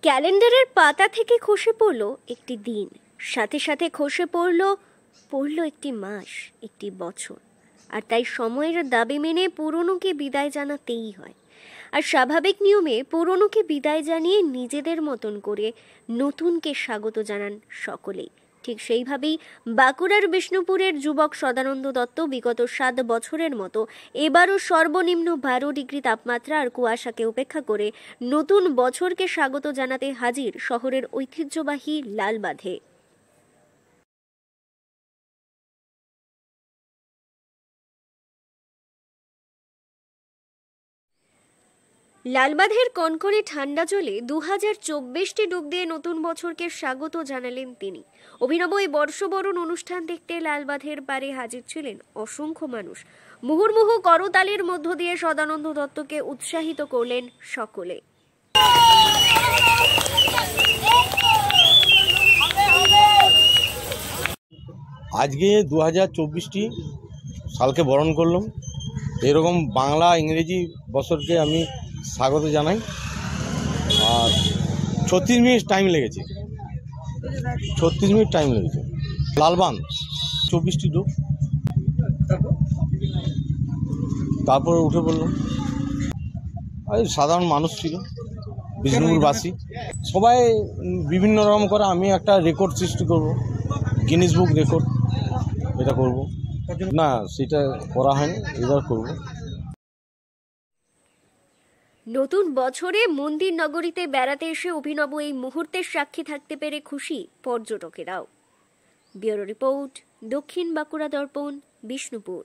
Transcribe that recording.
ক্যালেন্ডারের পাতা থেকে খসে পড়ল একটি দিন, সাথে সাথে খসে পড়ল একটি মাস, একটি বছর। আর তাই সময়ের দাবি মেনে পুরনোকে বিদায় জানাতেই হয়। আর স্বাভাবিক নিয়মে পুরনোকে বিদায় জানিয়ে নিজেদের মতন করে নতুনকে স্বাগত জানান সকলেই। ঠিক সেইভাবেই বাঁকুড়ার বিষ্ণুপুরের যুবক সদানন্দ দত্ত বিগত 7 বছরের মতো এবারও সর্বনিম্ন 12 ডিগ্রি তাপমাত্রা আর কুয়াশাকে উপেক্ষা করে নতুন বছরকে স্বাগত জানাতে হাজির শহরের ঐতিহ্যবাহী লালবাঁধে। লালবাঁধের কনকনে ঠান্ডা জলে 2024টি ডুব দিয়ে নতুন বছরকে স্বাগত জানালেন তিনি। অভিনব এই বর্ষবরণ অনুষ্ঠান দেখতে লালবাঁধের পারে হাজির ছিলেন অসংখ্য মানুষ। মুহুর্মুহু করতালির মধ্য দিয়ে সদানন্দ দত্তকে উৎসাহিত করলেন সকলে। আজকে 2024টি সালকে বরণ করলাম। এরকম বাংলা ইংরেজি বছরকে আমি স্বাগত জানাই। আর 36 মিনিট টাইম লেগেছে, 36 মিনিট টাইম লেগেছে। লালবাঁধ 24টি ডুব, তারপরে উঠে পড়লাম। আর সাধারণ মানুষ ছিল, বিষ্ণুপুরবাসী সবাই বিভিন্ন রকম করে। আমি একটা রেকর্ড সৃষ্টি করব, গিনিস বুক রেকর্ড, এটা করব না, সেটা করা হয়নি, এবার করব। নতুন বছরে মন্দির নগরীতে বেড়াতে এসে অভিনব এই মুহূর্তের সাক্ষী থাকতে পেরে খুশি পর্যটকেরাও। ব্যুরো রিপোর্ট, দক্ষিণ বাঁকুড়া দর্পণ, বিষ্ণুপুর।